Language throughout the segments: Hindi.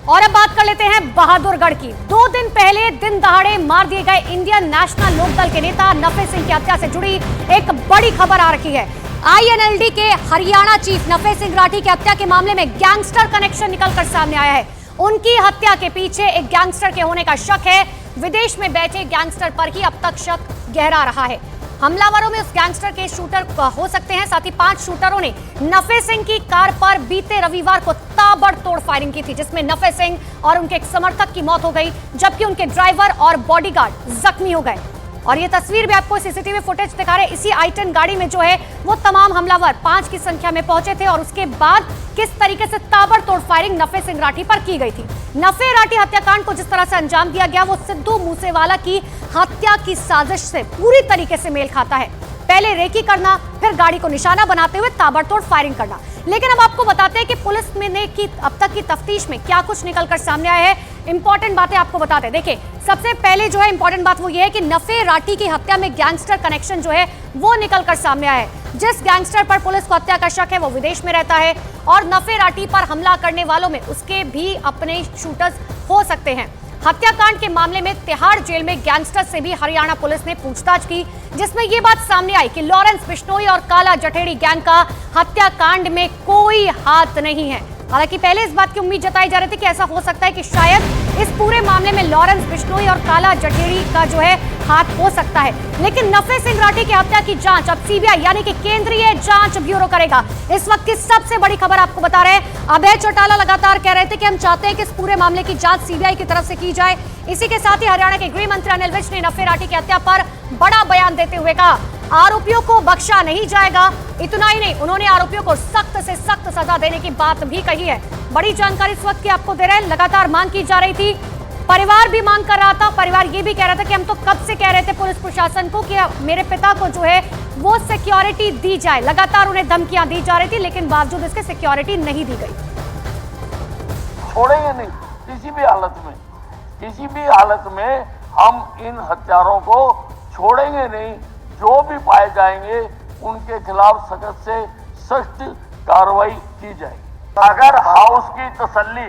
और अब बात कर लेते हैं बहादुरगढ़ की। 2 दिन पहले दिन दहाड़े मार दिए गए इंडियन नेशनल लोकदल के नेता नफे सिंह की हत्या से जुड़ी एक बड़ी खबर आ रखी है। आईएनएलडी के हरियाणा चीफ नफे सिंह राठी की हत्या के मामले में गैंगस्टर कनेक्शन निकलकर सामने आया है। उनकी हत्या के पीछे एक गैंगस्टर के होने का शक है। विदेश में बैठे गैंगस्टर पर ही अब तक शक गहरा रहा है। हमलावरों में उस गैंगस्टर के शूटर हो सकते हैं। साथ ही 5 शूटरों ने नफे सिंह की कार पर बीते रविवार को ताबड़तोड़ फायरिंग की थी, जिसमें नफे सिंह और उनके एक समर्थक की मौत हो गई, जबकि उनके ड्राइवर और बॉडीगार्ड जख्मी हो गए। और ये तस्वीर भी आपको सीसीटीवी फुटेज दिखा रहे हैं। इसी आई-10 गाड़ी में जो है वो तमाम हमलावर 5 की संख्या में पहुंचे थे और उसके बाद किस तरीके से ताबड़तोड़ फायरिंग नफे सिंह राठी पर की गई थी। नफे राठी हत्याकांड को जिस तरह से अंजाम दिया गया वो सिद्धू मूसेवाला की हत्या की साजिश से पूरी तरीके से मेल खाता है। पहले रेकी करना, फिर गाड़ी को निशाना बनाते हुए ताबड़तोड़ फायरिंग करना। लेकिन अब आपको बताते हैं कि पुलिस ने की अब तक की तफ्तीश में क्या कुछ निकलकर सामने आया है। इंपॉर्टेंट बातें आपको बताते हैं। देखिए, सबसे पहले जो है इंपॉर्टेंट बात वो ये है कि नफे राठी की हत्या में गैंगस्टर कनेक्शन जो है वो निकलकर सामने आया है। जिस गैंगस्टर पर पुलिस को हत्या का शक है वो विदेश में रहता है और नफे राठी पर हमला करने वालों में उसके भी अपने शूटर्स हो सकते हैं। हत्याकांड के मामले में तिहाड़ जेल में गैंगस्टर से भी हरियाणा पुलिस ने पूछताछ की, जिसमें यह बात सामने आई कि लॉरेंस बिश्नोई और काला जठेड़ी गैंग का हत्याकांड में कोई हाथ नहीं है। हालांकि पहले इस बात की उम्मीद जताई जा रही थी कि ऐसा हो सकता है कि शायद इस पूरे मामले में लॉरेंस बिश्नोई और काला जठेड़ी का जो है हाथ हो सकता है। लेकिन नफे सिंह राठी की हत्या की जांच अब सीबीआई यानी कि केंद्रीय जांच ब्यूरो करेगा। इस वक्त की सबसे बड़ी खबर आपको बता रहे हैं। अभय चौटाला लगातार कह रहे थे कि हम चाहते हैं कि इस पूरे मामले की जांच सीबीआई की तरफ से की जाए। इसी के साथ ही हरियाणा के गृह मंत्री अनिल विज ने नफे राठी की हत्या पर बड़ा बयान देते हुए कहा, आरोपियों को बख्शा नहीं जाएगा। इतना ही नहीं, उन्होंने आरोपियों को सख्त से सख्त सजा देने की बात भी कही है। बड़ी जानकारी इस वक्त की आपको दे रहे हैं। लगातार मांग की जा रही थी, परिवार भी मांग कर रहा था। परिवार ये भी कह रहा था कि हम तो कब से कह रहे थे पुलिस प्रशासन को कि मेरे पिता को जो है वो सिक्योरिटी दी जाए। लगातार उन्हें धमकियां दी जा रही थी, लेकिन बावजूद इसके सिक्योरिटी नहीं दी गई। छोड़ेंगे नहीं किसी भी हालत में, किसी भी हालत में हम इन हत्यारों को छोड़ेंगे नहीं। जो भी पाए जाएंगे उनके खिलाफ सख्त से सख्त कार्रवाई की जाएगी। अगर हाउस की तसल्ली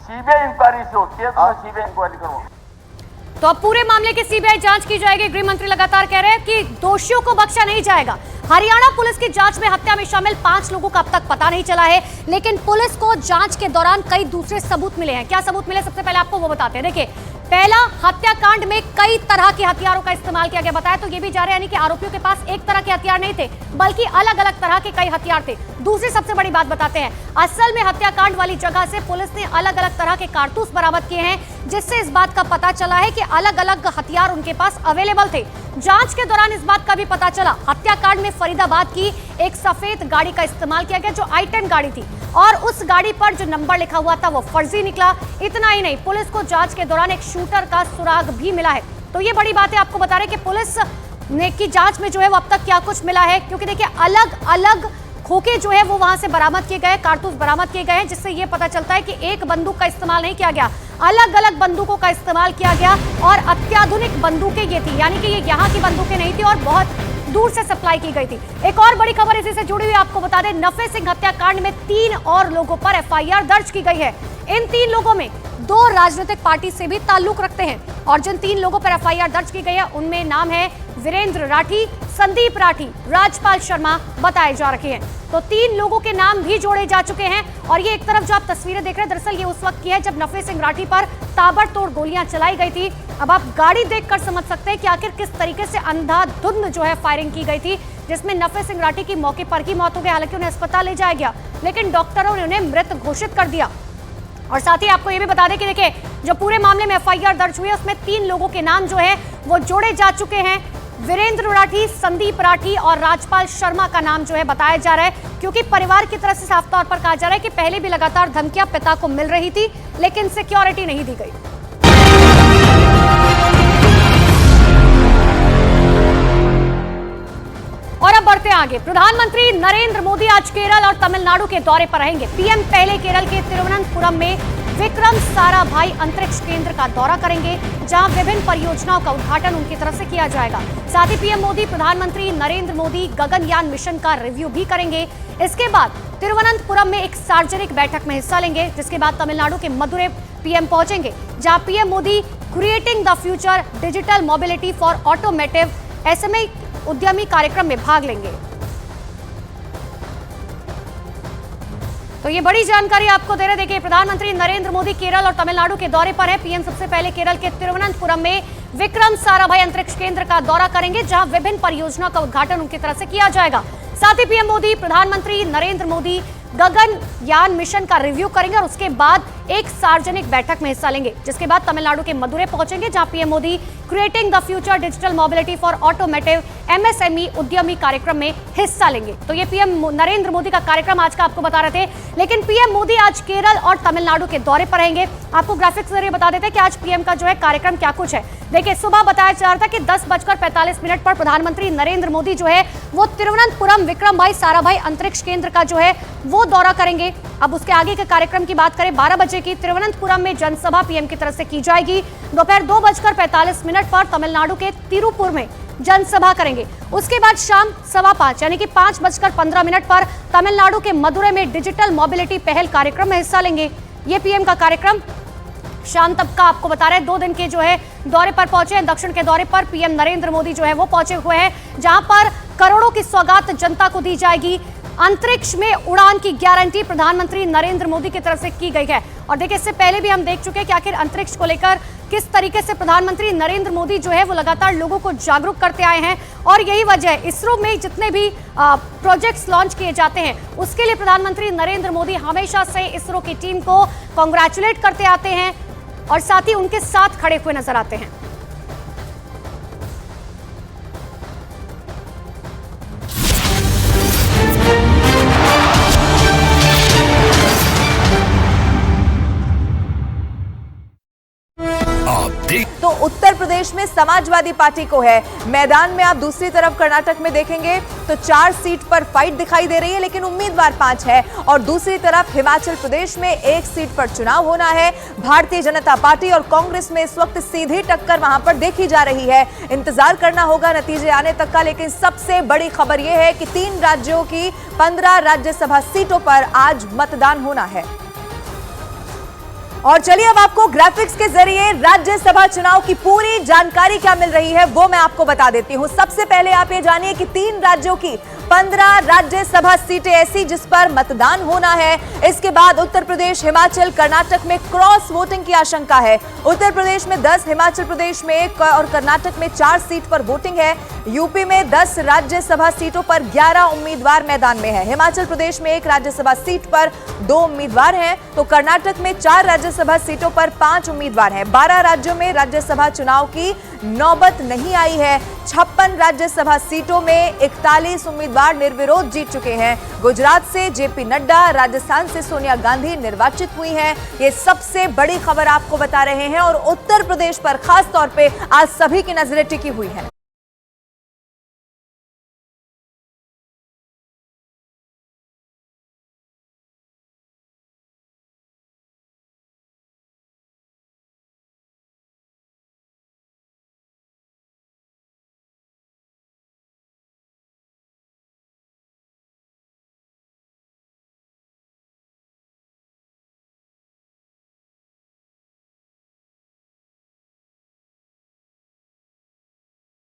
सीबीआई इंक्वायरी से होती है तो मैं सीबीआई इंक्वायरी करूंगा। तो अब पूरे मामले की सीबीआई जांच की जाएगी। गृह मंत्री लगातार कह रहे हैं कि दोषियों को बख्शा नहीं जाएगा। हरियाणा पुलिस की जांच में हत्या में शामिल 5 लोगों का अब तक पता नहीं चला है, लेकिन पुलिस को जांच के दौरान कई दूसरे सबूत मिले हैं। क्या सबूत मिले, सबसे पहले आपको वो बताते हैं। देखिए, पहला, हत्याकांड में कई तरह के हथियारों का इस्तेमाल किया गया। बताया तो ये भी जा रहा है यानी कि आरोपियों के पास एक तरह के हथियार नहीं थे, बल्कि अलग अलग तरह के कई हथियार थे। दूसरी सबसे बड़ी बात बताते हैं, असल में हत्याकांड वाली जगह से पुलिस ने अलग अलग तरह के कारतूस बरामद किए हैं, जिससे इस बात का पता चला है कि अलग अलग हथियार उनके पास अवेलेबल थे। जांच के दौरान इस बात का भी पता चला, हत्याकांड में फरीदाबाद की एक सफेद गाड़ी का इस्तेमाल किया गया जो आई-10 गाड़ी थी, और उस गाड़ी पर जो नंबर लिखा हुआ था वो फर्जी निकला। इतना ही नहीं, पुलिस को जांच के दौरान एक शूटर का सुराग भी मिला है। तो ये बड़ी बात है, आपको बता रहे कि पुलिस ने की जांच में जो है वो अब तक क्या कुछ मिला है, क्योंकि देखिए अलग अलग खोखे जो है वो वहां से बरामद किए गए, कारतूस बरामद किए गए हैं, जिससे ये पता चलता है कि एक बंदूक का इस्तेमाल नहीं किया गया, अलग अलग बंदूकों का इस्तेमाल किया गया और अत्याधुनिक बंदूकें ये थी, यानी कि ये यहाँ की बंदूकें नहीं थी और बहुत दूर से सप्लाई की गई थी। एक और बड़ी खबर इसी से जुड़ी हुई आपको बता दें, नफे सिंह हत्याकांड में 3 और लोगों पर एफआईआर दर्ज की गई है। इन 3 लोगों में 2 राजनीतिक पार्टी से भी ताल्लुक रखते हैं और जिन 3 लोगों पर एफआईआर दर्ज की गई है उनमें नाम है वीरेंद्र राठी, संदीप राठी, राजपाल शर्मा बताए जा रहे हैं। तो 3 लोगों के नाम भी जोड़े जा चुके हैं। और ये एक तरफ जो आप तस्वीरें देख रहे हैं, दरअसल ये उस वक्त की है जब नफे सिंह राठी पर ताबड़तोड़ गोलियां चलाई गई थी। अब आप गाड़ी देखकर समझ सकते हैं कि आखिर किस तरीके से अंधाधुंध जो है फायरिंग की गई थी, जिसमें नफे सिंह राठी की मौके पर ही मौत हो गई। हालांकि उन्हें अस्पताल ले जाया गया, लेकिन डॉक्टरों ने उन्हें मृत घोषित कर दिया। और साथ ही आपको ये भी बता दें कि देखिए, जो पूरे मामले में एफआईआर दर्ज हुई है उसमें 3 लोगों के नाम जो है वो जोड़े जा चुके हैं। वीरेंद्र राठी, संदीप राठी और राजपाल शर्मा का नाम जो है बताया जा रहा है, क्योंकि परिवार की तरफ से साफ तौर पर कहा जा रहा है कि पहले भी लगातार धमकियां पिता को मिल रही थी, लेकिन सिक्योरिटी नहीं दी गई। और अब बढ़ते आगे, प्रधानमंत्री नरेंद्र मोदी आज केरल और तमिलनाडु के दौरे पर रहेंगे। पीएम पहले केरल के तिरुवनंतपुरम में विक्रम साराभाई अंतरिक्ष केंद्र का दौरा करेंगे, जहां विभिन्न परियोजनाओं का उद्घाटन उनकी तरफ से किया जाएगा। साथ ही पीएम मोदी प्रधानमंत्री नरेंद्र मोदी गगनयान मिशन का रिव्यू भी करेंगे। इसके बाद तिरुवनंतपुरम में एक सार्वजनिक बैठक में हिस्सा लेंगे, जिसके बाद तमिलनाडु के मदुरै पीएम पहुंचेंगे, जहां PM Modi creating the future digital mobility for automotive SME उद्यमी कार्यक्रम में भाग लेंगे। तो ये बड़ी जानकारी आपको दे रहे। देखिए, प्रधानमंत्री नरेंद्र मोदी केरल और तमिलनाडु के दौरे पर है। पीएम सबसे पहले केरल के तिरुवनंतपुरम में विक्रम साराभाई अंतरिक्ष केंद्र का दौरा करेंगे, जहां विभिन्न परियोजनाओं का उद्घाटन उनकी तरफ से किया जाएगा। साथ ही पीएम मोदी प्रधानमंत्री नरेंद्र मोदी गगनयान मिशन का रिव्यू करेंगे और उसके बाद एक सार्वजनिक बैठक में हिस्सा लेंगे, जिसके बाद तमिलनाडु के मदुरै पहुंचेंगे, जहां PM Modi creating the future digital mobility for automotive MSME उद्यमी कार्यक्रम में हिस्सा लेंगे। तो ये पीएम नरेंद्र मोदी का कार्यक्रम आज का आपको बता रहे थे, लेकिन पीएम मोदी आज केरल और तमिलनाडु के दौरे पर रहेंगे। आपको ग्राफिक्स के जरिए बता देते हैं कि आज पीएम का जो है कार्यक्रम क्या कुछ है। देखिए, सुबह बताया जा रहा था कि 10:45 पर प्रधानमंत्री नरेंद्र मोदी जो है वो तिरुवनंतपुरम विक्रम भाई साराभाई अंतरिक्ष केंद्र का जो है वो दौरा करेंगे। अब उसके आगे के कार्यक्रम की बात करें, 12 बजे की तिरुवनंतपुरम में जनसभा पीएम की तरफ से की जाएगी। दोपहर 2:45 पर तमिलनाडु के तिरुपुर में जनसभा करेंगे। उसके बाद शाम 5:15 यानी कि 5:15 पर तमिलनाडु के मदुरै में डिजिटल मोबिलिटी पहल कार्यक्रम में हिस्सा लेंगे। ये पीएम का कार्यक्रम शाम तक का आपको बता रहे हैं। 2 दिन के जो है दौरे पर पहुंचे हैं। दक्षिण के दौरे पर पीएम नरेंद्र मोदी जो है वो पहुंचे हुए हैं, जहां पर करोड़ों की सौगात जनता को दी जाएगी। अंतरिक्ष में उड़ान की गारंटी प्रधानमंत्री नरेंद्र मोदी की तरफ से की गई है। और देखिए, इससे पहले भी हम देख चुके हैं कि आखिर अंतरिक्ष को लेकर किस तरीके से प्रधानमंत्री नरेंद्र मोदी जो है वो लगातार लोगों को जागरूक करते आए हैं। और यही वजह है, इसरो में जितने भी प्रोजेक्ट्स लॉन्च किए जाते हैं उसके लिए प्रधानमंत्री नरेंद्र मोदी हमेशा से इसरो की टीम को कॉन्ग्रेचुलेट करते आते हैं और साथ ही उनके साथ खड़े हुए नजर आते हैं। तो उत्तर प्रदेश में समाजवादी पार्टी को है मैदान में। आप दूसरी तरफ कर्नाटक में देखेंगे तो 4 सीट पर फाइट दिखाई दे रही है, लेकिन उम्मीदवार 5 है। और दूसरी तरफ हिमाचल प्रदेश में 1 सीट पर चुनाव होना है। भारतीय जनता पार्टी और कांग्रेस में इस वक्त सीधी टक्कर वहां पर देखी जा रही है। इंतजार करना होगा नतीजे आने तक का, लेकिन सबसे बड़ी खबर यह है कि 3 राज्यों की 15 राज्यसभा सीटों पर आज मतदान होना है। और चलिए अब आपको ग्राफिक्स के जरिए राज्यसभा चुनाव की पूरी जानकारी क्या मिल रही है वो मैं आपको बता देती हूं। सबसे पहले आप ये जानिए कि 3 राज्यों की 15 राज्यसभा सीटें ऐसी जिस पर मतदान होना है। इसके बाद उत्तर प्रदेश, हिमाचल, कर्नाटक में क्रॉस वोटिंग की आशंका है। उत्तर प्रदेश में 10, हिमाचल प्रदेश में 1 और कर्नाटक में 4 सीट पर वोटिंग है। यूपी में 10 राज्यसभा सीटों पर 11 उम्मीदवार मैदान में है। हिमाचल प्रदेश में 1 राज्यसभा सीट पर 2 उम्मीदवार हैं, तो कर्नाटक में 4 राज्यसभा सीटों पर 5 उम्मीदवार हैं। 12 राज्यों में राज्यसभा चुनाव की नौबत नहीं आई है। 56 राज्यसभा सीटों में 41 उम्मीदवार निर्विरोध जीत चुके हैं। गुजरात से जेपी नड्डा, राजस्थान से सोनिया गांधी निर्वाचित हुई हैं। ये सबसे बड़ी खबर आपको बता रहे हैं और उत्तर प्रदेश पर खास तौर पे आज सभी की नजरें टिकी हुई हैं।